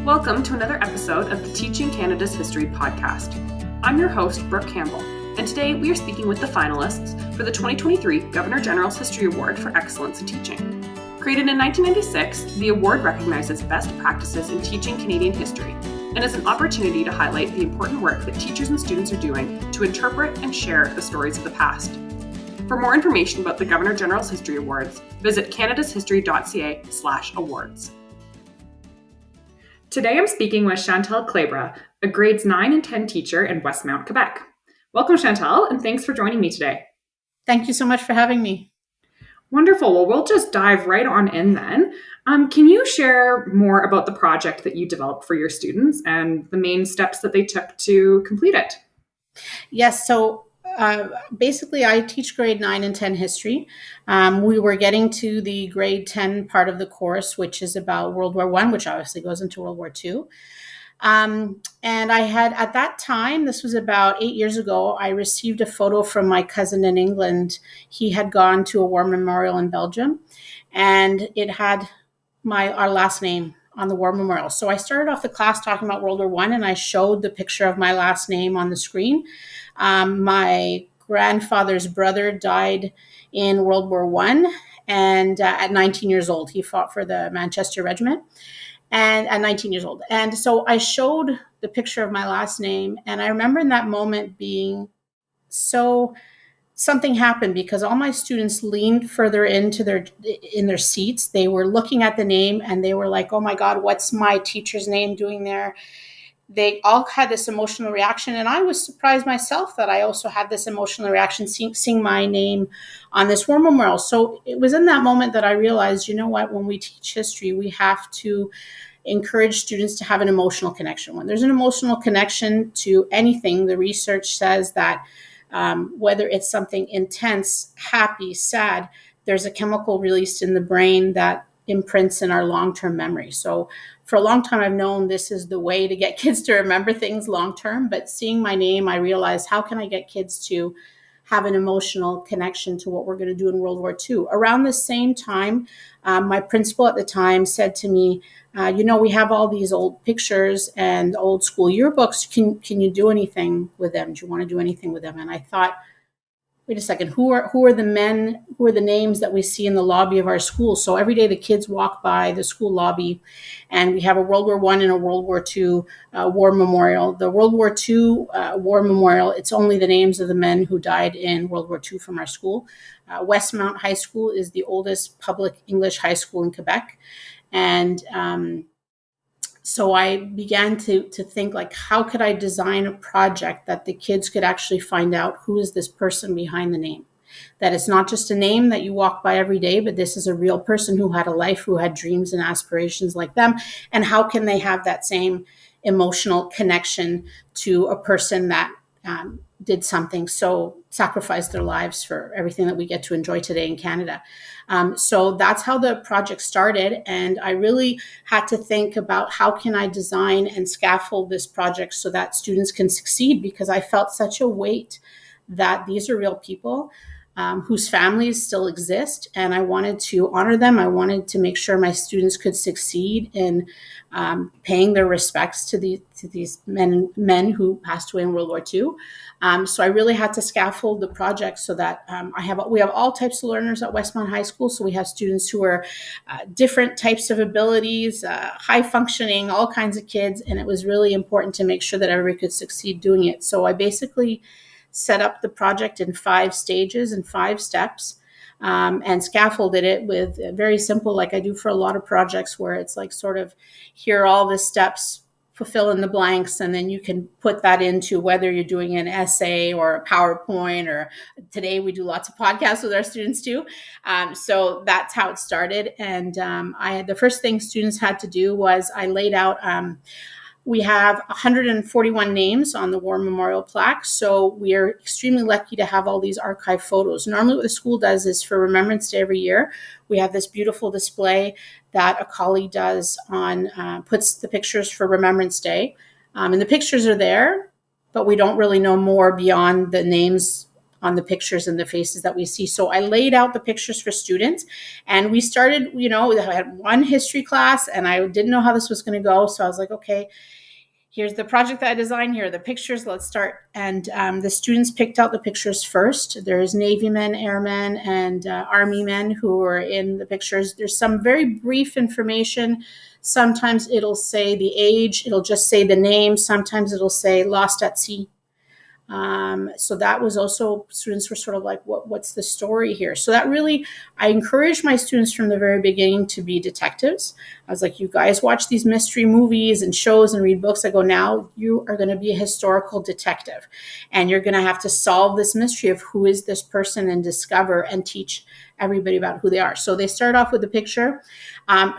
Welcome to another episode of the Teaching Canada's History podcast. I'm your host, Brooke Campbell, and today we are speaking with the finalists for the 2023 Governor-General's History Award for Excellence in Teaching. Created in 1996, the award recognizes best practices in teaching Canadian history and is an opportunity to highlight the important work that teachers and students are doing to interpret and share the stories of the past. For more information about the Governor-General's History Awards, visit canadashistory.ca/awards. Today I'm speaking with Chantelle Klaibra, a grades 9 and 10 teacher in Westmount, Quebec. Welcome, Chantelle, and thanks for joining me today. Thank you so much for having me. Wonderful. Well, we'll just dive right on in then. Can you share more about the project that you developed for your students and the main steps that they took to complete it? Yes, so basically I teach grade 9 and 10 history. We were getting to the grade 10 part of the course, which is about World War I, which obviously goes into World War II. And I had, at that time, this was about 8 years ago, I received a photo from my cousin in England. He had gone to a war memorial in Belgium, and it had our last name on the war memorial. So I started off the class talking about World War I, and I showed the picture of my last name on the screen. My grandfather's brother died in World War I, and at 19 years old, he fought for the Manchester Regiment. And at 19 years old. And so I showed the picture of my last name. And I remember in that moment being something happened because all my students leaned further in their seats. They were looking at the name and they were like, oh my God, what's my teacher's name doing there? They all had this emotional reaction. And I was surprised myself that I also had this emotional reaction seeing my name on this war memorial. So it was in that moment that I realized, you know what, when we teach history, we have to encourage students to have an emotional connection. When there's an emotional connection to anything, the research says that whether it's something intense, happy, sad, there's a chemical released in the brain that imprints in our long-term memory. So for a long time, I've known this is the way to get kids to remember things long-term, but seeing my name, I realized, how can I get kids to have an emotional connection to what we're going to do in World War II? Around the same time, my principal at the time said to me, we have all these old pictures and old school yearbooks. Can you do anything with them? Do you want to do anything with them? And I thought, wait a second, who are the names that we see in the lobby of our school? So every day the kids walk by the school lobby and we have a World War I and a World War II war memorial. The World War II war memorial, it's only the names of the men who died in World War II from our school. Westmount High School is the oldest public English high school in Quebec. And so I began to think, like, how could I design a project that the kids could actually find out who is this person behind the name? That it's not just a name that you walk by every day, but this is a real person who had a life, who had dreams and aspirations like them. And how can they have that same emotional connection to a person that did something, so sacrificed their lives for everything that we get to enjoy today in Canada. So that's how the project started. And I really had to think about how can I design and scaffold this project so that students can succeed, because I felt such a weight that these are real people whose families still exist. And I wanted to honor them. I wanted to make sure my students could succeed in paying their respects to these men who passed away in World War II. So I really had to scaffold the project so that we have all types of learners at Westmount High School. So we have students who are different types of abilities, high functioning, all kinds of kids. And it was really important to make sure that everybody could succeed doing it. So I basically set up the project in 5 stages and 5 steps. And scaffolded it with very simple, like I do for a lot of projects, where it's like sort of, here are all the steps, fill in the blanks, and then you can put that into whether you're doing an essay or a PowerPoint, or today we do lots of podcasts with our students too. So that's how it started. And the first thing students had to do was I laid out, we have 141 names on the war memorial plaque. So we are extremely lucky to have all these archive photos. Normally what the school does is for Remembrance Day every year, we have this beautiful display that a colleague does puts the pictures for Remembrance Day. And the pictures are there, but we don't really know more beyond the names on the pictures and the faces that we see. So I laid out the pictures for students, and we started, I had one history class, and I didn't know how this was going to go. So I was like, okay, here's the project that I designed. Here are the pictures. Let's start. And the students picked out the pictures first. There's Navy men, airmen, and Army men who were in the pictures. There's some very brief information. Sometimes it'll say the age. It'll just say the name. Sometimes it'll say lost at sea. So that was also, students were sort of like, what's the story here? So that really, I encouraged my students from the very beginning to be detectives. I was like, you guys watch these mystery movies and shows and read books. I go, now you are going to be a historical detective, and you're going to have to solve this mystery of who is this person and discover and teach everybody about who they are. So they start off with the picture.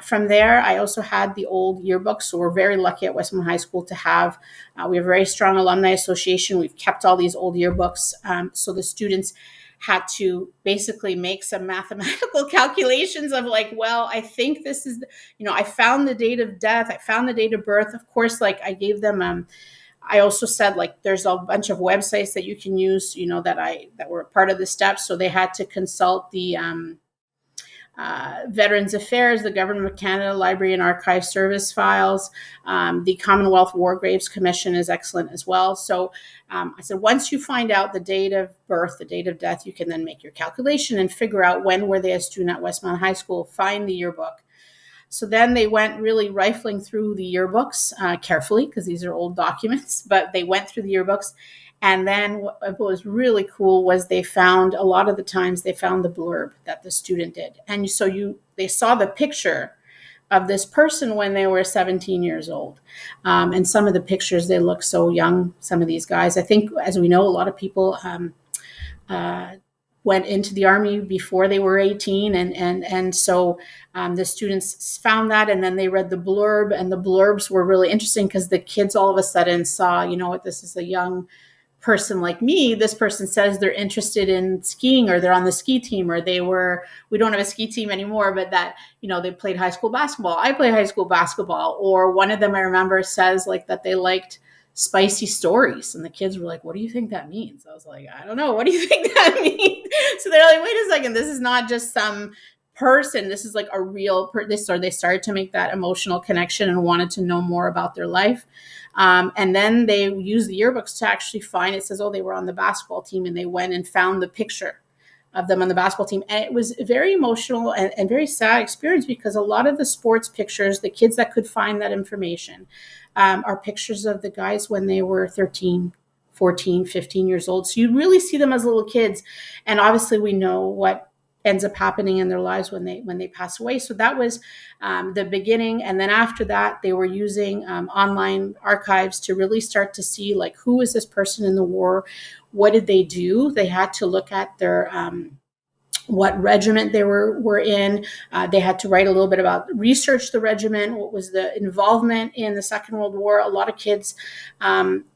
From there, I also had the old yearbooks. So we're very lucky at Westmount High School to have, we have a very strong alumni association. We've kept all these old yearbooks. So the students had to basically make some mathematical calculations of like, well, I think this is, I found the date of death. I found the date of birth. Of course, like I gave them, I also said, like, there's a bunch of websites that you can use, that were part of the steps. So they had to consult the Veterans Affairs, the Government of Canada Library and Archive Service files. The Commonwealth War Graves Commission is excellent as well. So I said, once you find out the date of birth, the date of death, you can then make your calculation and figure out when were they a student at Westmount High School, find the yearbook. So then they went really rifling through the yearbooks carefully, because these are old documents, but they went through the yearbooks. And then what was really cool was they found, a lot of the times they found the blurb that the student did. And so they saw the picture of this person when they were 17 years old. And some of the pictures, they look so young, some of these guys. I think, as we know, a lot of people went into the Army before they were 18. And so the students found that, and then they read the blurb, and the blurbs were really interesting because the kids all of a sudden saw, this is a young person like me. This person says they're interested in skiing, or they're on the ski team, or we don't have a ski team anymore, but that, they played high school basketball. I play high school basketball. Or one of them I remember says like that they liked spicy stories, and the kids were like, what do you think that means? I was like, I don't know. What do you think that means? So they're like, wait a second, this is not just some person. This is like a real person. They started to make that emotional connection and wanted to know more about their life. And then they used the yearbooks to actually find, it says, they were on the basketball team, and they went and found the picture of them on the basketball team. And it was a very emotional and very sad experience, because a lot of the sports pictures, the kids that could find that information, are pictures of the guys when they were 13, 14, 15 years old. So you really see them as little kids. And obviously we know what ends up happening in their lives when they pass away. So that was the beginning. And then after that, they were using online archives to really start to see, like, who was this person in the war? What did they do? They had to look at their what regiment they were in. They had to write a little bit about, research the regiment, what was the involvement in the Second World War. A lot of kids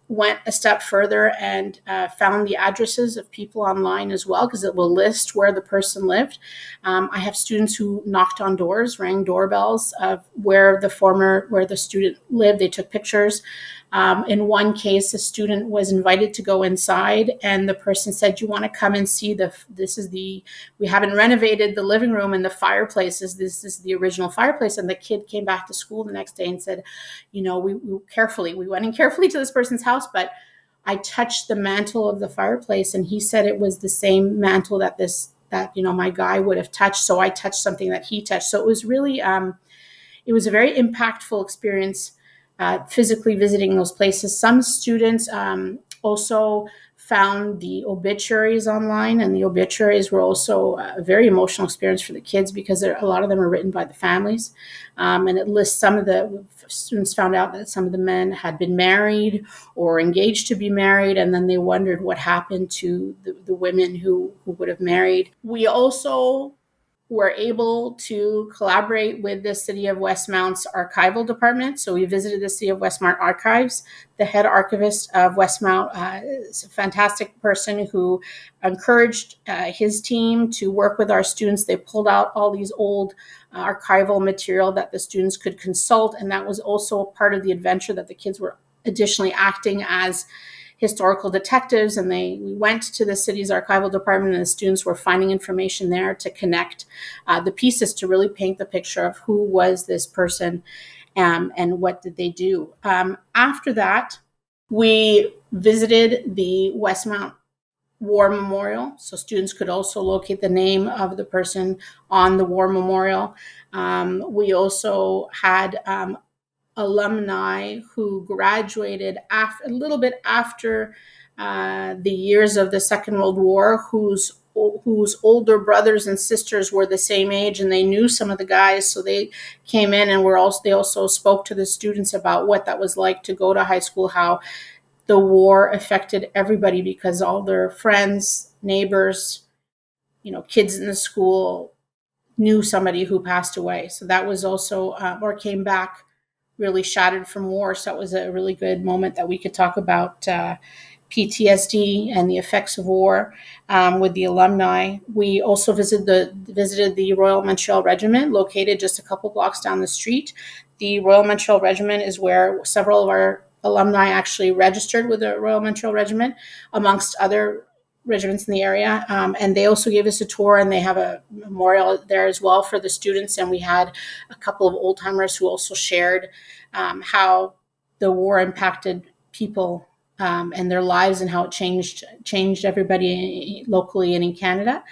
went a step further and found the addresses of people online as well, because it will list where the person lived. I have students who knocked on doors, rang doorbells of where the student lived. They took pictures. In one case, a student was invited to go inside, and the person said, you want to come and see we haven't renovated the living room and the fireplaces. This is the original fireplace. And the kid came back to school the next day and said, we went in carefully to this person's house, but I touched the mantle of the fireplace, and he said it was the same mantle that my guy would have touched. So I touched something that he touched. So it was really, it was a very impactful experience, physically visiting those places. Some students also found the obituaries online, and the obituaries were also a very emotional experience for the kids, because a lot of them are written by the families. And it lists, some of the students found out that some of the men had been married or engaged to be married, and then they wondered what happened to the women who would have married. We also were able to collaborate with the City of Westmount's archival department. So we visited the City of Westmount Archives. The head archivist of Westmount is a fantastic person who encouraged his team to work with our students. They pulled out all these old archival material that the students could consult. And that was also part of the adventure, that the kids were additionally acting as historical detectives, and we went to the city's archival department, and the students were finding information there to connect the pieces to really paint the picture of who was this person and what did they do. After that, we visited the Westmount War Memorial, so students could also locate the name of the person on the War Memorial. We also had alumni who graduated a little bit after the years of the Second World War, whose older brothers and sisters were the same age, and they knew some of the guys, so they came in and they also spoke to the students about what that was like to go to high school, how the war affected everybody because all their friends, neighbors, kids in the school knew somebody who passed away. So that was also, or came back really shattered from war. So that was a really good moment that we could talk about PTSD and the effects of war with the alumni. We also visited the Royal Montreal Regiment, located just a couple blocks down the street. The Royal Montreal Regiment is where several of our alumni actually registered with the Royal Montreal Regiment, amongst other regiments in the area. And they also gave us a tour, and they have a memorial there as well for the students. And we had a couple of old timers who also shared how the war impacted people and their lives, and how it changed everybody locally and in Canada.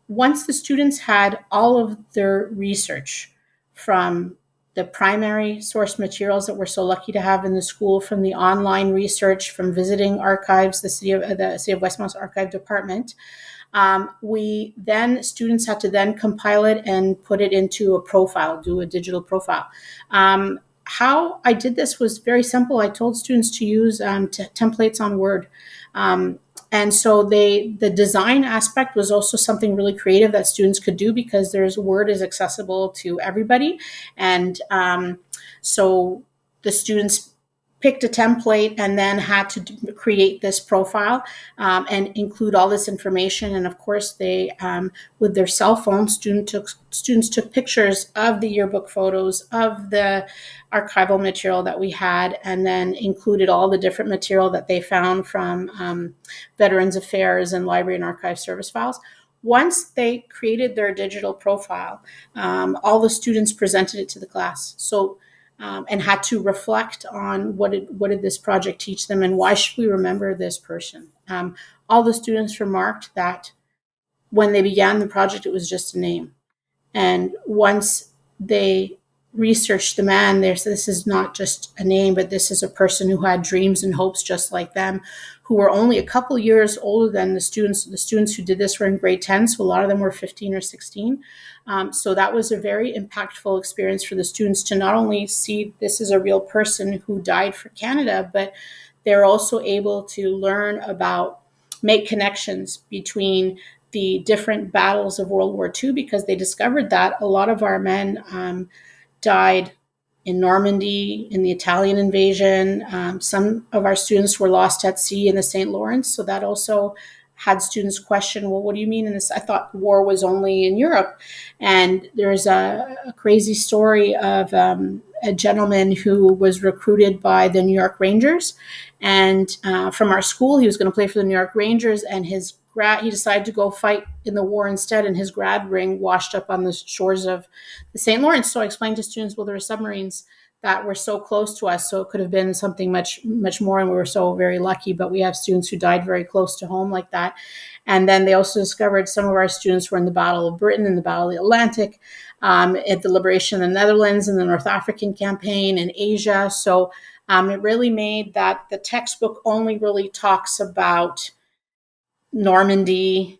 Once the students had all of their research from the primary source materials that we're so lucky to have in the school, from the online research, from visiting archives, the city of Westmount's archive department, students had to then compile it and put it into a profile, do a digital profile. How I did this was very simple. I told students to use templates on Word. And so the design aspect was also something really creative that students could do, because Word is accessible to everybody. And so the students picked a template and then had to create this profile and include all this information. And of course, they, with their cell phones, students took pictures of the yearbook photos, of the archival material that we had, and then included all the different material that they found from Veterans Affairs and Library and Archive Service files. Once they created their digital profile, all the students presented it to the class. So and had to reflect on what did this project teach them, and why should we remember this person. All the students remarked that when they began the project, it was just a name. And once they researched the man, they said, this is not just a name, but this is a person who had dreams and hopes just like them, who were only a couple years older than the students. The students who did this were in grade 10, so a lot of them were 15 or 16. So that was a very impactful experience for the students to not only see this is a real person who died for Canada, but they're also able to learn about, make connections between the different battles of World War II, because they discovered that a lot of our men died in Normandy, in the Italian invasion. Some of our students were lost at sea in the St. Lawrence. So that also had students question, well, what do you mean in this? I thought war was only in Europe. And there's a crazy story of a gentleman who was recruited by the New York Rangers. And from our school, he was going to play for the New York Rangers, and he decided to go fight in the war instead, and his grad ring washed up on the shores of the St. Lawrence. So I explained to students, well, there were submarines that were so close to us, so it could have been something much, much more, and we were so very lucky, but we have students who died very close to home like that. And then they also discovered some of our students were in the Battle of Britain, in the Battle of the Atlantic, at the liberation of the Netherlands, and the North African campaign in Asia. So it really made that the textbook only really talks about Normandy.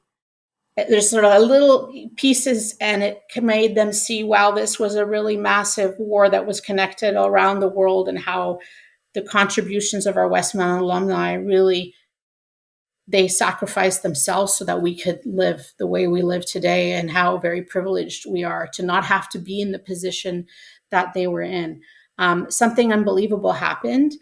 There's sort of a little pieces, and it made them see, wow, this was a really massive war that was connected around the world, and how the contributions of our Westmount alumni really, they sacrificed themselves so that we could live the way we live today, and how very privileged we are to not have to be in the position that they were in. Something unbelievable happened,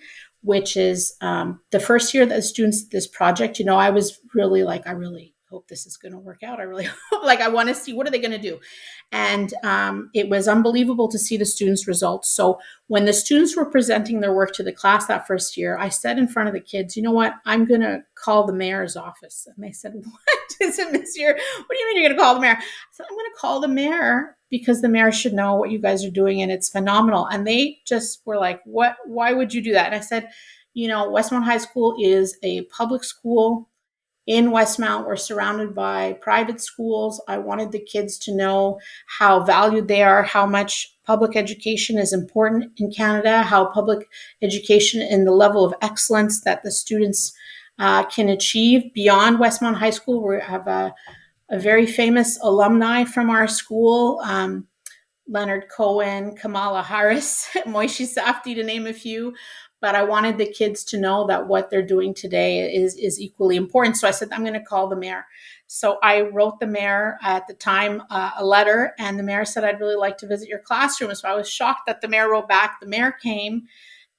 which is the first year that the students did this project, I was really like, I really hope this is going to work out. I really hope, like, I want to see, what are they going to do? And it was unbelievable to see the students' results. So when the students were presenting their work to the class that first year, I said in front of the kids, you know what, I'm going to call the mayor's office. And they said, what is it, Miss Year? What do you mean you're going to call the mayor? I said, I'm going to call the mayor because the mayor should know what you guys are doing, and it's phenomenal. And they just were like, what, why would you do that? And I said, you know, Westmount High School is a public school. In Westmount, we're surrounded by private schools. I wanted the kids to know how valued they are, how much public education is important in Canada, how public education and the level of excellence that the students can achieve beyond Westmount High School. We have a very famous alumni from our school, Leonard Cohen, Kamala Harris, Moishi Safdie, to name a few. But I wanted the kids to know that what they're doing today is equally important. So I said, I'm going to call the mayor. So I wrote the mayor at the time a letter, and the mayor said, I'd really like to visit your classroom. So I was shocked that the mayor wrote back. The mayor came,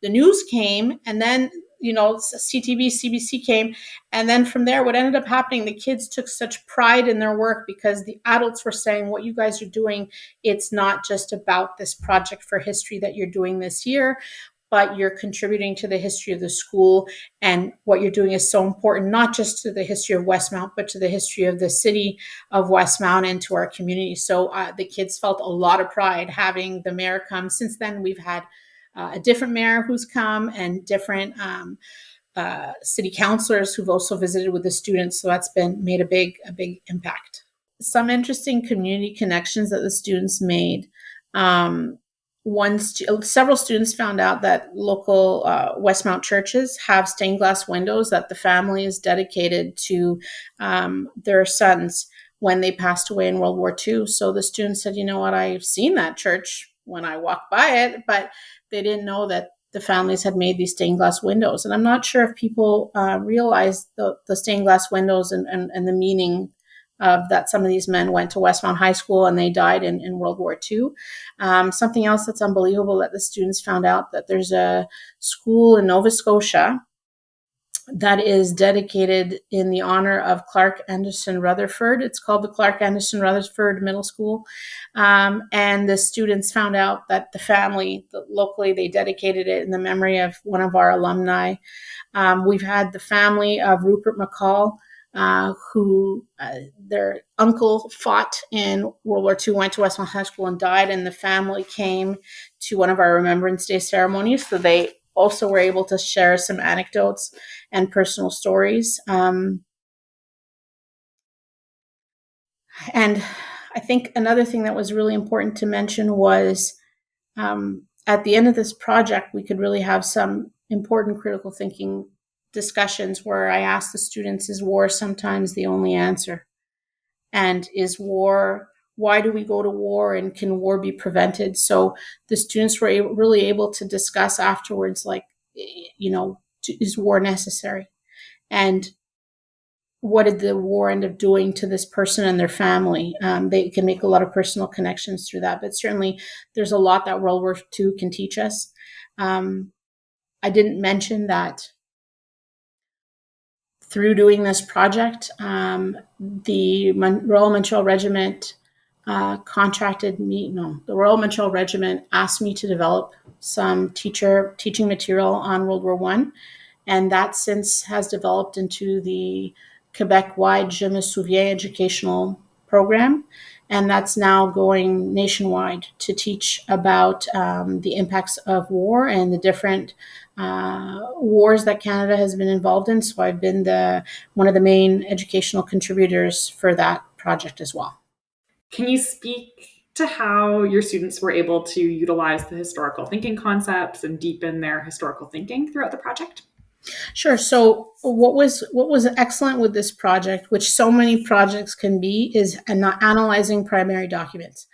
the news came, and then, you know, CTV, CBC came. And then from there, what ended up happening, the kids took such pride in their work because the adults were saying, what you guys are doing, it's not just about this project for history that you're doing this year, but you're contributing to the history of the school. And what you're doing is so important, not just to the history of Westmount, but to the history of the city of Westmount and to our community. So the kids felt a lot of pride having the mayor come. Since then, we've had a different mayor who's come and different city councilors who've also visited with the students. So that's made a big impact. Some interesting community connections that the students made. Several students found out that local Westmount churches have stained glass windows that the family is dedicated to their sons when they passed away in World War II. So the students said, you know what, I've seen that church when I walked by it, but they didn't know that the families had made these stained glass windows. And I'm not sure if people realize the stained glass windows and the meaning of that some of these men went to Westmount High School and they died in World War II. Something else that's unbelievable that the students found out, that there's a school in Nova Scotia that is dedicated in the honor of Clark Anderson Rutherford. It's called the Clark Anderson Rutherford Middle School. And the students found out that the family, locally, they dedicated it in the memory of one of our alumni. We've had the family of Rupert McCall, who their uncle fought in World War II, went to Westmount High School and died, and the family came to one of our Remembrance Day ceremonies. So they also were able to share some anecdotes and personal stories. And I think another thing that was really important to mention was at the end of this project, we could really have some important critical thinking discussions where I asked the students, is war sometimes the only answer? And is war, why do we go to war, and can war be prevented? So the students were really able to discuss afterwards, like, you know, is war necessary? And what did the war end up doing to this person and their family? They can make a lot of personal connections through that, but certainly there's a lot that World War II can teach us. I didn't mention that through doing this project, the Royal Montreal Regiment the Royal Montreal Regiment asked me to develop some teaching material on World War I, and that since has developed into the Quebec-wide Je me souviens educational program, and that's now going nationwide to teach about the impacts of war and the different wars that Canada has been involved in. So I've been one of the main educational contributors for that project as well. Can you speak to how your students were able to utilize the historical thinking concepts and deepen their historical thinking throughout the project? Sure. So what was excellent with this project, which so many projects can be, is analyzing primary documents.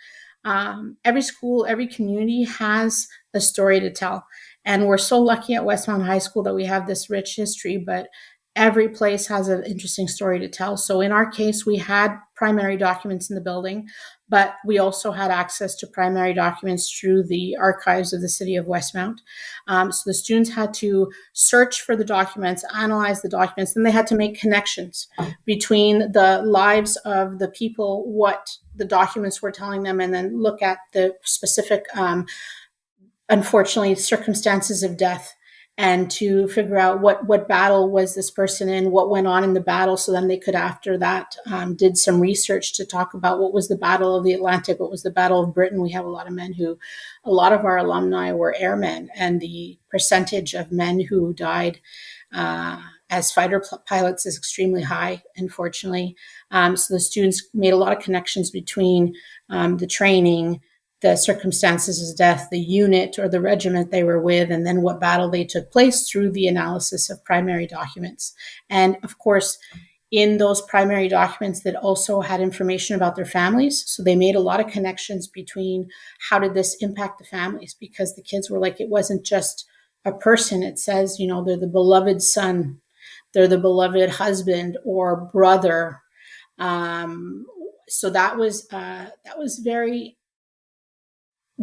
Every school, every community has a story to tell. And we're so lucky at Westmount High School that we have this rich history, but every place has an interesting story to tell. So in our case, we had primary documents in the building, but we also had access to primary documents through the archives of the city of Westmount. So the students had to search for the documents, analyze the documents, then they had to make connections between the lives of the people, what the documents were telling them, and then look at the specific, unfortunately, circumstances of death, and to figure out what battle was this person in, what went on in the battle. So then they could, after that, did some research to talk about what was the Battle of the Atlantic, what was the Battle of Britain. We have a lot of men a lot of our alumni were airmen, and the percentage of men who died as fighter pilots is extremely high, unfortunately. So the students made a lot of connections between the training, the circumstances of death, the unit or the regiment they were with, and then what battle they took place through the analysis of primary documents. And of course, in those primary documents that also had information about their families. So they made a lot of connections between how did this impact the families, because the kids were like, it wasn't just a person. It says, they're the beloved son, they're the beloved husband or brother. So that was very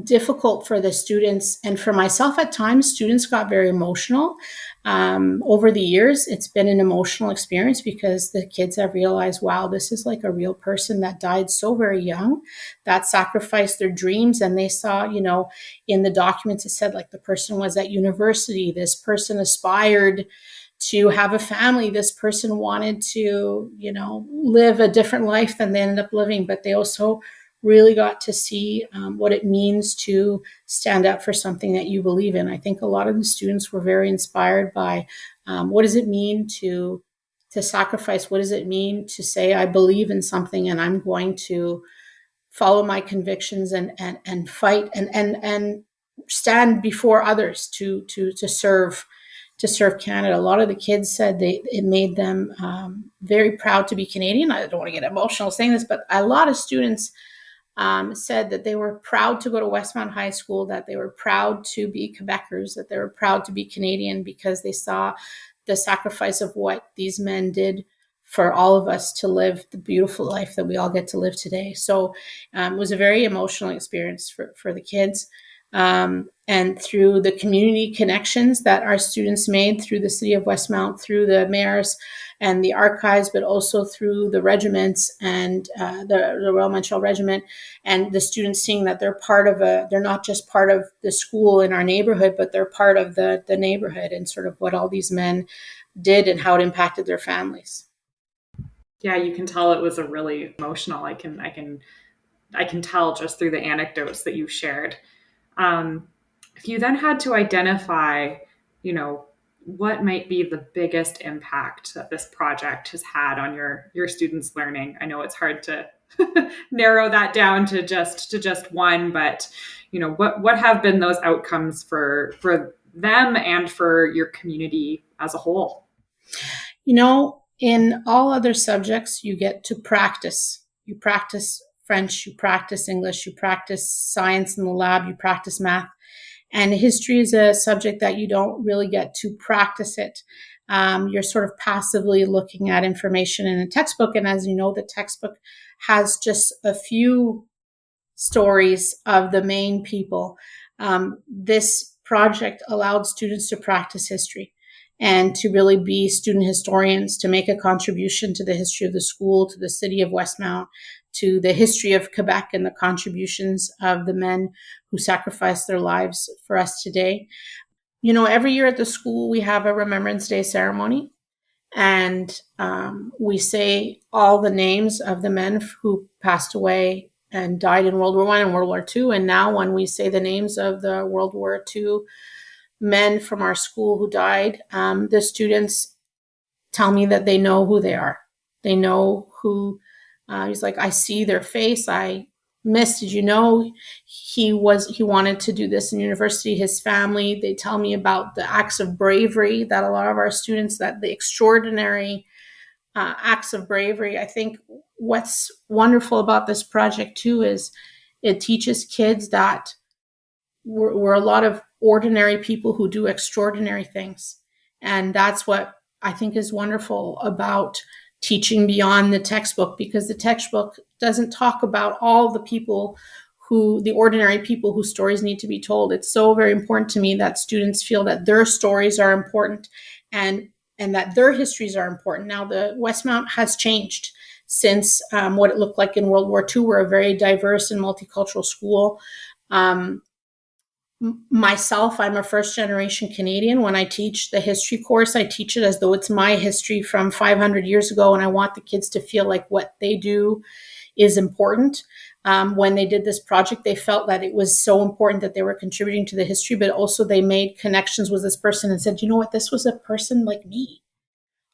difficult for the students, and for myself at times. Students got very emotional. Over the years, it's been an emotional experience because the kids have realized, wow, this is like a real person that died so very young, that sacrificed their dreams. And they saw, in the documents, it said like the person was at university, this person aspired to have a family, this person wanted to, live a different life than they ended up living, but they also really got to see what it means to stand up for something that you believe in. I think a lot of the students were very inspired by what does it mean to sacrifice? What does it mean to say, I believe in something and I'm going to follow my convictions and fight and stand before others to serve Canada. A lot of the kids said it made them very proud to be Canadian. I don't want to get emotional saying this, but a lot of students said that they were proud to go to Westmount High School, that they were proud to be Quebecers, that they were proud to be Canadian, because they saw the sacrifice of what these men did for all of us to live the beautiful life that we all get to live today. So it was a very emotional experience for the kids. And through the community connections that our students made through the city of Westmount, through the mayors and the archives, but also through the regiments and the Royal Montreal Regiment, and the students seeing that they're not just part of the school in our neighborhood, but they're part of the neighborhood, and sort of what all these men did and how it impacted their families. Yeah, you can tell it was a really emotional. I can tell just through the anecdotes that you shared. If you then had to identify, what might be the biggest impact that this project has had on your students' learning? I know it's hard to narrow that down to just one, but what have been those outcomes for them and for your community as a whole? In all other subjects, you get to practice. You practice French, you practice English, you practice science in the lab, you practice math. And history is a subject that you don't really get to practice it. You're sort of passively looking at information in a textbook. And as you know, the textbook has just a few stories of the main people. This project allowed students to practice history and to really be student historians, to make a contribution to the history of the school, to the city of Westmount, to the history of Quebec and the contributions of the men who sacrificed their lives for us today. Every year at the school, we have a Remembrance Day ceremony, and we say all the names of the men who passed away and died in World War I and World War II. And now when we say the names of the World War II men from our school who died, the students tell me that they know who they are. They know who, he's like, I see their face. Did you know he wanted to do this in university, his family. They tell me about the acts of bravery that a lot of our students, that the extraordinary acts of bravery. I think what's wonderful about this project too is it teaches kids that we're a lot of ordinary people who do extraordinary things. And that's what I think is wonderful about teaching beyond the textbook, because the textbook doesn't talk about all the people the ordinary people whose stories need to be told. It's so very important to me that students feel that their stories are important and that their histories are important. Now, the Westmount has changed since what it looked like in World War II. We're a very diverse and multicultural school. Myself, I'm a first generation Canadian. When I teach the history course, I teach it as though it's my history from 500 years ago, and I want the kids to feel like what they do is important. When they did this project, they felt that it was so important that they were contributing to the history, but also they made connections with this person and said, you know what, this was a person like me.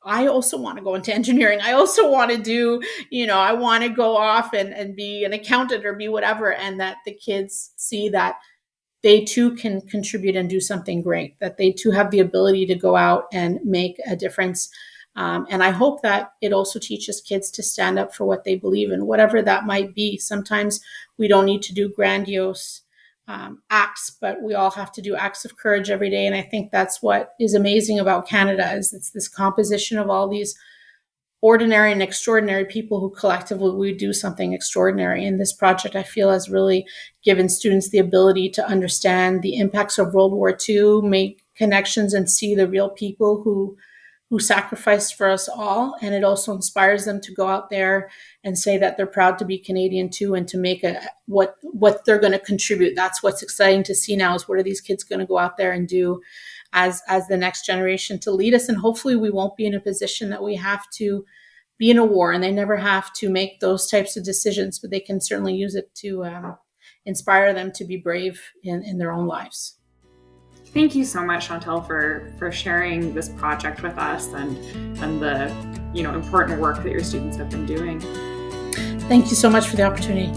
I also want to go into engineering. I also want to do, I want to go off and be an accountant or be whatever. And that the kids see that they too can contribute and do something great, that they too have the ability to go out and make a difference. And I hope that it also teaches kids to stand up for what they believe in, whatever that might be. Sometimes we don't need to do grandiose acts, but we all have to do acts of courage every day. And I think that's what is amazing about Canada, is it's this composition of all these ordinary and extraordinary people who collectively we do something extraordinary. And this project, I feel, has really given students the ability to understand the impacts of World War II, make connections and see the real people who sacrificed for us all. And it also inspires them to go out there and say that they're proud to be Canadian too, and to make what they're going to contribute. That's what's exciting to see now, is what are these kids going to go out there and do as the next generation to lead us. And hopefully we won't be in a position that we have to be in a war, and they never have to make those types of decisions, but they can certainly use it to inspire them to be brave in their own lives. Thank you so much, Chantelle, for sharing this project with us and the important work that your students have been doing. Thank you so much for the opportunity.